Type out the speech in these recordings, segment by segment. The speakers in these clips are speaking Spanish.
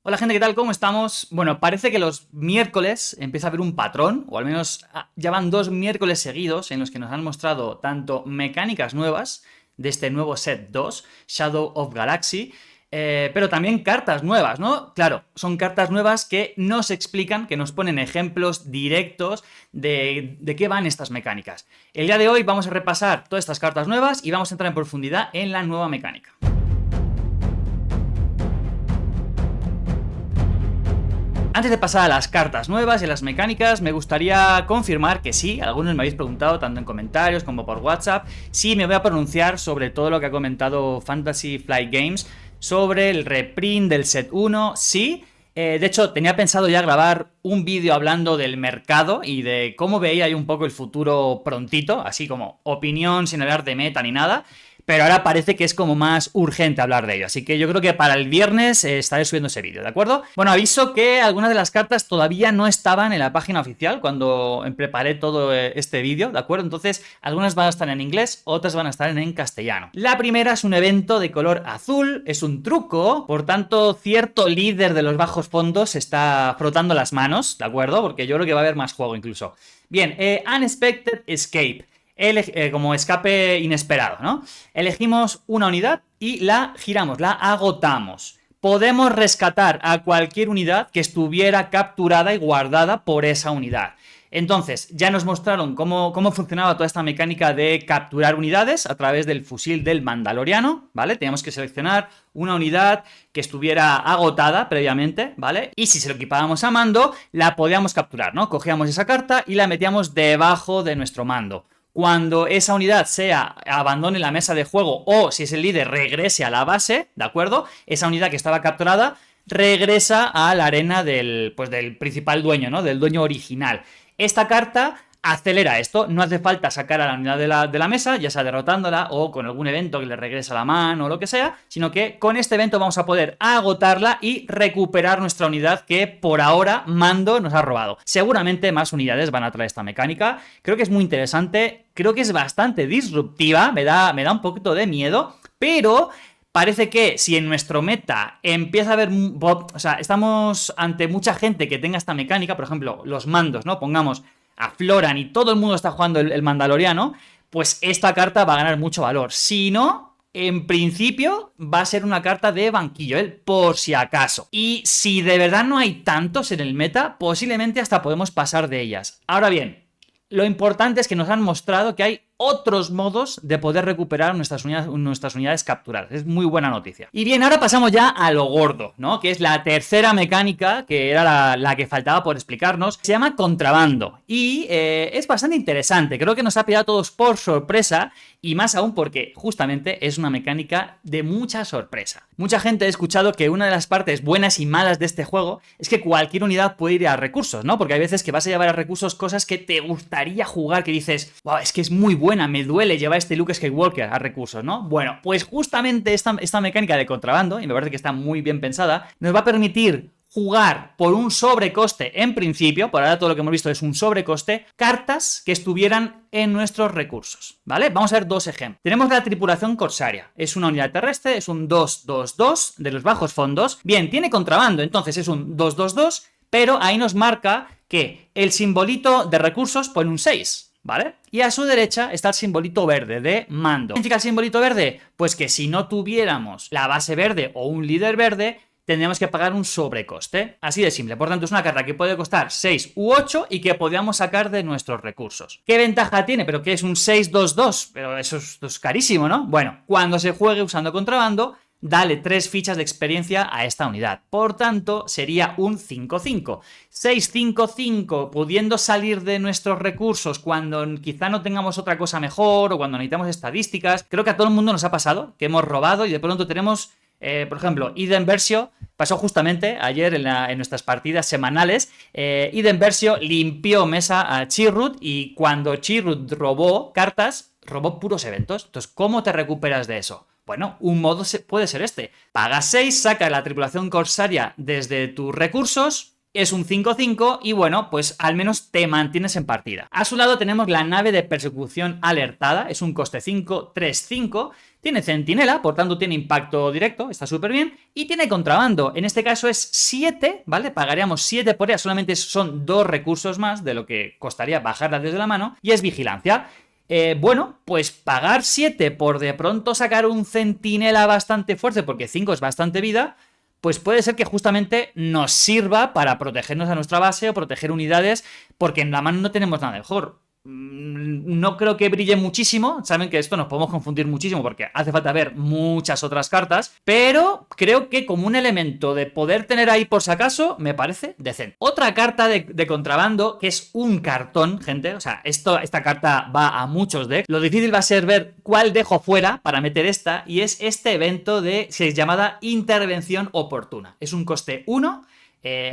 Hola gente, ¿qué tal? ¿Cómo estamos? Bueno, parece que los miércoles empieza a haber un patrón, o al menos ya van 2 miércoles seguidos en los que nos han mostrado tanto mecánicas nuevas de este nuevo set 2, Shadow of Galaxy, pero también cartas nuevas, ¿no? Claro, son cartas nuevas que nos explican, que nos ponen ejemplos directos de qué van estas mecánicas. El día de hoy vamos a repasar todas estas cartas nuevas y vamos a entrar en profundidad en la nueva mecánica. Antes de pasar a las cartas nuevas y a las mecánicas, me gustaría confirmar que sí, algunos me habéis preguntado tanto en comentarios como por WhatsApp, sí me voy a pronunciar sobre todo lo que ha comentado Fantasy Flight Games sobre el reprint del set 1, sí. De hecho, tenía pensado ya grabar un vídeo hablando del mercado y de cómo veía yo un poco el futuro prontito, así como opinión sin hablar de meta ni nada. Pero ahora parece que es como más urgente hablar de ello. Así que yo creo que para el viernes estaré subiendo ese vídeo, ¿de acuerdo? Bueno, aviso que algunas de las cartas todavía no estaban en la página oficial cuando preparé todo este vídeo, ¿de acuerdo? Entonces, algunas van a estar en inglés, otras van a estar en castellano. La primera es un evento de color azul, es un truco, por tanto, cierto líder de los bajos fondos está frotando las manos, ¿de acuerdo? Porque yo creo que va a haber más juego incluso. Bien, Unexpected Escape. Como escape inesperado, ¿no? Elegimos una unidad y la giramos, la agotamos. Podemos rescatar a cualquier unidad que estuviera capturada y guardada por esa unidad. Entonces, ya nos mostraron cómo funcionaba toda esta mecánica de capturar unidades a través del fusil del Mandaloriano, ¿vale? Teníamos que seleccionar una unidad que estuviera agotada previamente, ¿vale? Y si se lo equipábamos a mando, la podíamos capturar, ¿no? Cogíamos esa carta y la metíamos debajo de nuestro mando. Cuando esa unidad abandone la mesa de juego o si es el líder regrese a la base, ¿de acuerdo? Esa unidad que estaba capturada regresa a la arena del principal dueño, ¿no? Del dueño original. Esta carta acelera esto, no hace falta sacar a la unidad de la mesa, ya sea derrotándola o con algún evento que le regresa la mano o lo que sea, sino que con este evento vamos a poder agotarla y recuperar nuestra unidad que por ahora mando nos ha robado. Seguramente más unidades van a traer esta mecánica, creo que es muy interesante, creo que es bastante disruptiva, me da un poquito de miedo, pero parece que si en nuestro meta empieza a haber... O sea, estamos ante mucha gente que tenga esta mecánica, por ejemplo, los mandos, ¿no? Pongamos, afloran y todo el mundo está jugando el Mandaloriano, pues esta carta va a ganar mucho valor. Si no, en principio va a ser una carta de banquillo, por si acaso. Y si de verdad no hay tantos en el meta, posiblemente hasta podemos pasar de ellas. Ahora bien, lo importante es que nos han mostrado que hay otros modos de poder recuperar nuestras unidades capturadas. Es muy buena noticia. Y bien, ahora pasamos ya a lo gordo, ¿no? Que es la tercera mecánica, que era la que faltaba por explicarnos. Se llama contrabando. Y es bastante interesante. Creo que nos ha pillado a todos por sorpresa. Y más aún porque justamente es una mecánica de mucha sorpresa. Mucha gente ha escuchado que una de las partes buenas y malas de este juego es que cualquier unidad puede ir a recursos, ¿no? Porque hay veces que vas a llevar a recursos cosas que te gustaría jugar, que dices, wow, es que es muy buena, me duele llevar este Luke Skywalker a recursos, ¿no? Bueno, pues justamente esta mecánica de contrabando, y me parece que está muy bien pensada, nos va a permitir jugar por un sobrecoste en principio, por ahora todo lo que hemos visto es un sobrecoste, cartas que estuvieran en nuestros recursos, ¿vale? Vamos a ver dos ejemplos. Tenemos la tripulación corsaria, es una unidad terrestre, es un 2-2-2 de los bajos fondos. Bien, tiene contrabando, entonces es un 2-2-2, pero ahí nos marca que el simbolito de recursos pone un 6. ¿Vale? Y a su derecha está el simbolito verde de mando. ¿Qué significa el simbolito verde? Pues que si no tuviéramos la base verde o un líder verde, tendríamos que pagar un sobrecoste. Así de simple. Por tanto, es una carta que puede costar 6 u 8 y que podríamos sacar de nuestros recursos. ¿Qué ventaja tiene? Pero que es un 6-2-2. Pero eso es carísimo, ¿no? Bueno, cuando se juegue usando contrabando, dale 3 fichas de experiencia a esta unidad. Por tanto, sería un 5-5. 6-5-5, pudiendo salir de nuestros recursos cuando quizá no tengamos otra cosa mejor o cuando necesitamos estadísticas. Creo que a todo el mundo nos ha pasado que hemos robado y de pronto tenemos... por ejemplo, Iden Versio pasó justamente ayer en nuestras partidas semanales. Iden Versio limpió mesa a Chirrut y cuando Chirrut robó cartas, robó puros eventos. Entonces, ¿cómo te recuperas de eso? Bueno, un modo puede ser este. Pagas 6, saca la tripulación corsaria desde tus recursos es un 5-5 y bueno, pues al menos te mantienes en partida. A su lado tenemos la nave de persecución alertada, es un coste 5, 3-5, tiene centinela, por tanto tiene impacto directo, está súper bien, y tiene contrabando, en este caso es 7, ¿vale? Pagaríamos 7 por ella, solamente son 2 recursos más de lo que costaría bajarla desde la mano, y es vigilancia. Bueno, pues pagar 7 por de pronto sacar un centinela bastante fuerte, porque 5 es bastante vida, pues puede ser que justamente nos sirva para protegernos a nuestra base o proteger unidades, porque en la mano no tenemos nada mejor. No creo que brille muchísimo, saben que esto nos podemos confundir muchísimo porque hace falta ver muchas otras cartas, pero creo que como un elemento de poder tener ahí por si acaso, me parece decente. Otra carta de contrabando, que es un cartón, gente, o sea, esta carta va a muchos decks, lo difícil va a ser ver cuál dejo fuera para meter esta, y es este evento llamada intervención oportuna. Es un coste 1,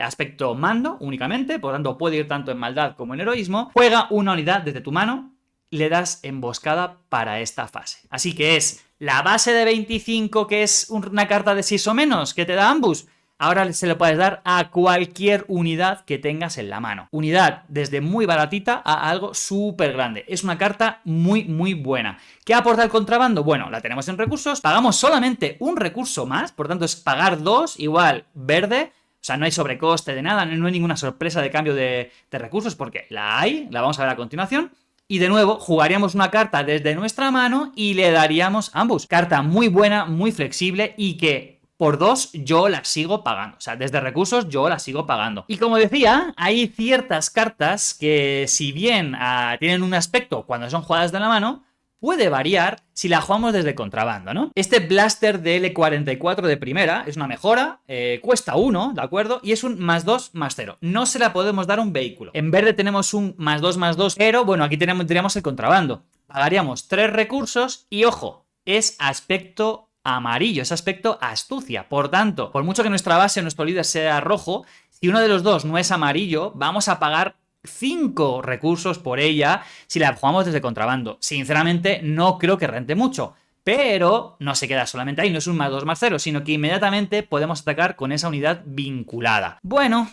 aspecto mando únicamente, por lo tanto puede ir tanto en maldad como en heroísmo. Juega una unidad desde tu mano, le das emboscada para esta fase. Así que es la base de 25, que es una carta de 6 o menos, que te da ambus. Ahora se lo puedes dar a cualquier unidad que tengas en la mano. Unidad desde muy baratita a algo súper grande. Es una carta muy, muy buena. ¿Qué aporta el contrabando? Bueno, la tenemos en recursos. Pagamos solamente un recurso más, por tanto es pagar 2, igual verde. O sea, no hay sobrecoste de nada, no hay ninguna sorpresa de cambio de recursos, porque la hay, la vamos a ver a continuación. Y de nuevo, jugaríamos una carta desde nuestra mano y le daríamos ambos. Carta muy buena, muy flexible y que por 2 yo la sigo pagando. O sea, desde recursos yo la sigo pagando. Y como decía, hay ciertas cartas que si bien tienen un aspecto cuando son jugadas de la mano, puede variar si la jugamos desde contrabando, ¿no? Este Blaster de L44 de primera es una mejora, cuesta 1, ¿de acuerdo? Y es un +2/+0. No se la podemos dar a un vehículo. En verde tenemos un +2/+2, pero bueno, aquí tendríamos el contrabando. Pagaríamos 3 recursos y, ojo, es aspecto amarillo, es aspecto astucia. Por tanto, por mucho que nuestra base o nuestro líder sea rojo, si uno de los dos no es amarillo, vamos a pagar 5 recursos por ella si la jugamos desde contrabando. Sinceramente no creo que rente mucho, pero no se queda solamente ahí, no es un +2/+0, sino que inmediatamente podemos atacar con esa unidad vinculada. Bueno,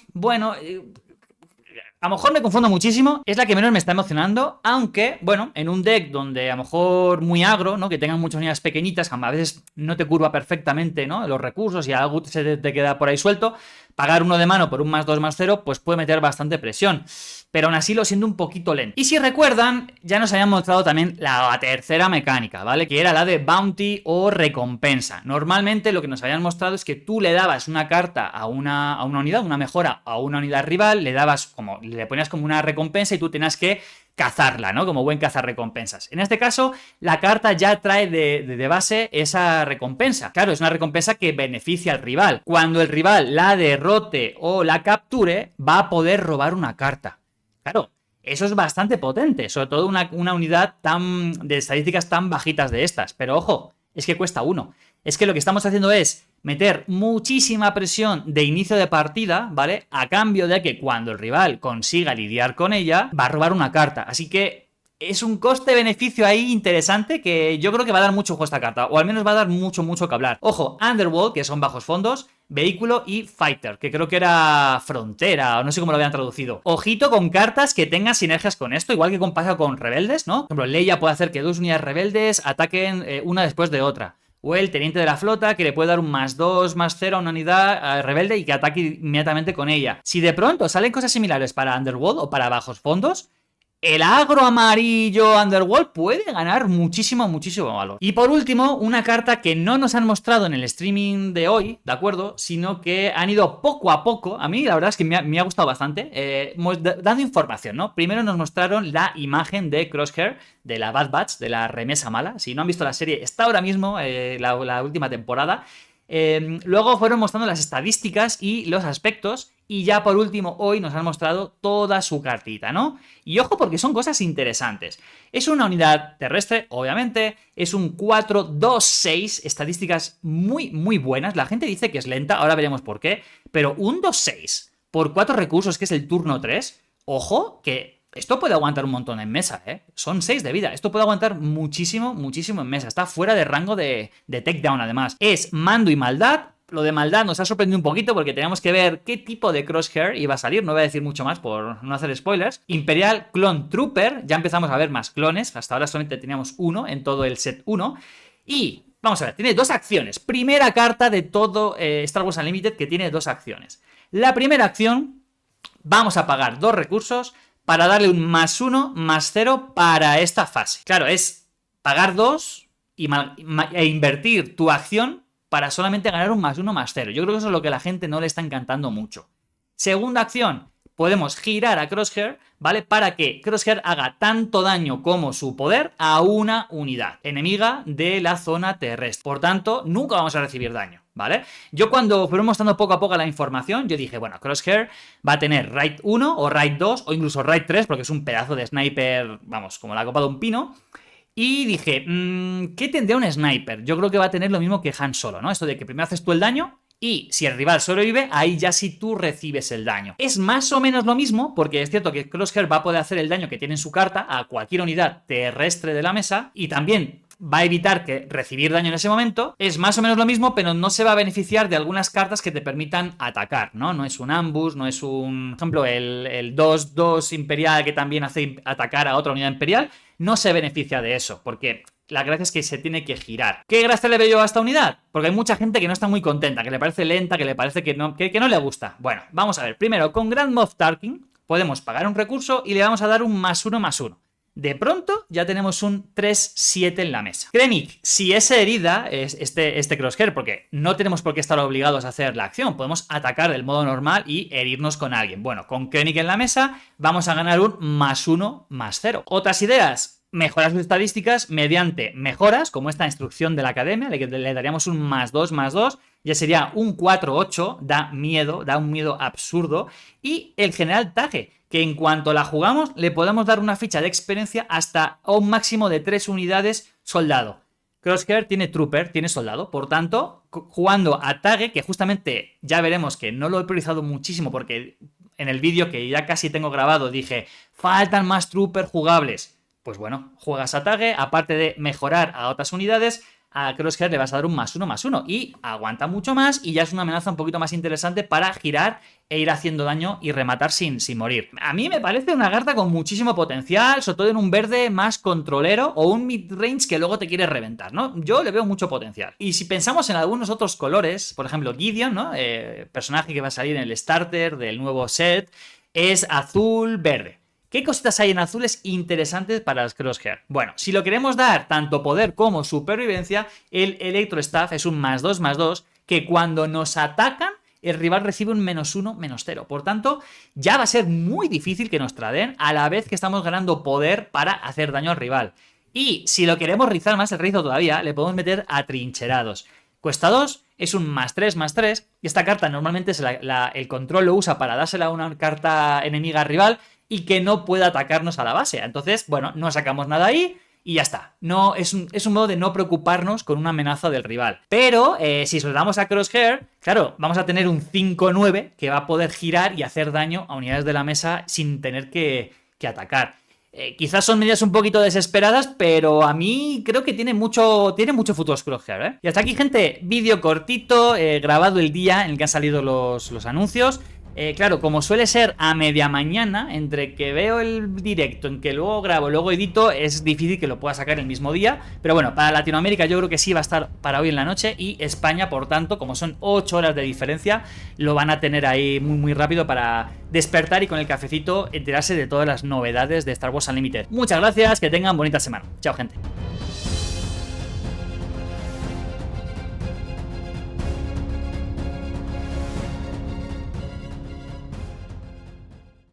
a lo mejor me confundo muchísimo, es la que menos me está emocionando, aunque, bueno, en un deck donde a lo mejor muy agro, ¿no? Que tengan muchas unidades pequeñitas, que a veces no te curva perfectamente, ¿no? Los recursos y algo se te queda por ahí suelto, pagar uno de mano por un +2/+0, pues puede meter bastante presión. Pero aún así lo siento un poquito lento. Y si recuerdan, ya nos habían mostrado también la tercera mecánica, ¿vale? Que era la de bounty o recompensa. Normalmente lo que nos habían mostrado es que tú le dabas una carta a una unidad, una mejora a una unidad rival, le ponías como una recompensa y tú tenías que cazarla, ¿no? Como buen cazarrecompensas. En este caso, la carta ya trae de base esa recompensa. Claro, es una recompensa que beneficia al rival. Cuando el rival la derrote o la capture, va a poder robar una carta. Claro, eso es bastante potente, sobre todo una unidad de estadísticas tan bajitas de estas. Pero ojo, es que cuesta 1. Es que lo que estamos haciendo es meter muchísima presión de inicio de partida, ¿vale? A cambio de que cuando el rival consiga lidiar con ella, va a robar una carta. Así que es un coste-beneficio ahí interesante que yo creo que va a dar mucho juego esta carta, o al menos va a dar mucho que hablar. Ojo, Underworld, que son bajos fondos, vehículo y fighter, que creo que era frontera, o no sé cómo lo habían traducido. Ojito con cartas que tengan sinergias con esto, igual que pasa con rebeldes, ¿no? Por ejemplo, Leia puede hacer que 2 unidades rebeldes ataquen una después de otra. O el teniente de la flota, que le puede dar un +2/+0 a una unidad rebelde y que ataque inmediatamente con ella. Si de pronto salen cosas similares para Underworld o para bajos fondos, el agro amarillo Underworld puede ganar muchísimo valor. Y por último, una carta que no nos han mostrado en el streaming de hoy, ¿de acuerdo? Sino que han ido poco a poco. A mí la verdad es que me ha gustado bastante, dando información, ¿no? Primero nos mostraron la imagen de Crosshair, de la Bad Batch, de la remesa mala. Si no han visto la serie, está ahora mismo la última temporada. Luego fueron mostrando las estadísticas y los aspectos, y ya por último hoy nos han mostrado toda su cartita, ¿no? Y ojo porque son cosas interesantes. Es una unidad terrestre, obviamente, es un 4-2-6, estadísticas muy buenas. La gente dice que es lenta, ahora veremos por qué, pero un 2-6 por 4 recursos, que es el turno 3, ojo que esto puede aguantar un montón en mesa, ¿eh? Son 6 de vida. Esto puede aguantar muchísimo en mesa. Está fuera de rango de takedown, además. Es mando y maldad. Lo de maldad nos ha sorprendido un poquito porque teníamos que ver qué tipo de Crosshair iba a salir. No voy a decir mucho más por no hacer spoilers. Imperial Clone Trooper. Ya empezamos a ver más clones. Hasta ahora solamente teníamos uno en todo el set 1. Y vamos a ver, tiene 2 acciones. Primera carta de todo Star Wars Unlimited que tiene 2 acciones. La primera acción, vamos a pagar 2 recursos para darle un +1/+0 para esta fase. Claro, es pagar 2 e invertir tu acción para solamente ganar un +1/+0. Yo creo que eso es lo que a la gente no le está encantando mucho. Segunda acción, podemos girar a Crosshair, ¿vale? Para que Crosshair haga tanto daño como su poder a una unidad enemiga de la zona terrestre. Por tanto, nunca vamos a recibir daño, ¿vale? Yo cuando fueron mostrando poco a poco la información, yo dije, bueno, Crosshair va a tener Raid 1 o Raid 2 o incluso Raid 3, porque es un pedazo de sniper, vamos, como la copa de un pino. Y dije, ¿qué tendría un sniper? Yo creo que va a tener lo mismo que Han Solo, ¿no? Esto de que primero haces tú el daño y si el rival sobrevive, ahí ya sí tú recibes el daño. Es más o menos lo mismo, porque es cierto que Crosshair va a poder hacer el daño que tiene en su carta a cualquier unidad terrestre de la mesa y también va a evitar que recibir daño en ese momento. Es más o menos lo mismo, pero no se va a beneficiar de algunas cartas que te permitan atacar, ¿no? No es un ambush, no es un... Por ejemplo, el 2/2 imperial que también hace atacar a otra unidad imperial. No se beneficia de eso, porque la gracia es que se tiene que girar. ¿Qué gracia le veo yo a esta unidad? Porque hay mucha gente que no está muy contenta, que le parece lenta, que le parece que no le gusta. Bueno, vamos a ver. Primero, con Grand Moff Tarkin podemos pagar un recurso y le vamos a dar un +1/+1. De pronto ya tenemos un 3-7 en la mesa. Krennic, si es herida este Crosshair, porque no tenemos por qué estar obligados a hacer la acción, podemos atacar del modo normal y herirnos con alguien. Bueno, con Krennic en la mesa vamos a ganar un +1/+0. Otras ideas, mejorar sus estadísticas mediante mejoras, como esta instrucción de la academia, le daríamos un +2/+2, ya sería un 4-8, da un miedo absurdo. Y el general Tage, que en cuanto la jugamos le podemos dar una ficha de experiencia hasta un máximo de 3 unidades soldado. Crosshair tiene Trooper, tiene soldado, por tanto, jugando a Tage, que justamente ya veremos que no lo he priorizado muchísimo porque en el vídeo que ya casi tengo grabado dije, faltan más Trooper jugables. Pues bueno, juegas a Tage, aparte de mejorar a otras unidades, a Crosshair le vas a dar un +1/+1 y aguanta mucho más y ya es una amenaza un poquito más interesante para girar e ir haciendo daño y rematar sin morir. A mí me parece una carta con muchísimo potencial, sobre todo en un verde más controlero o un mid-range que luego te quiere reventar, ¿no? Yo le veo mucho potencial. Y si pensamos en algunos otros colores, por ejemplo Gideon, ¿no? Personaje que va a salir en el starter del nuevo set, es azul-verde. ¿Qué cositas hay en azules interesantes para los Crosshair? Bueno, si lo queremos dar tanto poder como supervivencia, el Electro Staff es un +2/+2 que cuando nos atacan, el rival recibe un -1/-0. Por tanto, ya va a ser muy difícil que nos traden a la vez que estamos ganando poder para hacer daño al rival. Y si lo queremos rizar más el rizo todavía, le podemos meter atrincherados. Cuesta 2, es un +3/+3 y esta carta normalmente el control lo usa para dársela a una carta enemiga rival y que no pueda atacarnos a la base. Entonces, bueno, no sacamos nada ahí y ya está. No, es un modo de no preocuparnos con una amenaza del rival. Pero si soltamos a Crosshair, claro, vamos a tener un 5-9 que va a poder girar y hacer daño a unidades de la mesa sin tener que atacar. Quizás son medidas un poquito desesperadas, pero a mí creo que tiene mucho futuro Crosshair, ¿eh? Y hasta aquí, gente, vídeo cortito, grabado el día en el que han salido los anuncios. Claro, como suele ser a media mañana, entre que veo el directo, en que luego grabo, luego edito, es difícil que lo pueda sacar el mismo día. Pero bueno, para Latinoamérica yo creo que sí va a estar para hoy en la noche. Y España, por tanto, como son 8 horas de diferencia, lo van a tener ahí muy muy rápido para despertar y con el cafecito enterarse de todas las novedades de Star Wars Unlimited. Muchas gracias, que tengan bonita semana. Chao, gente.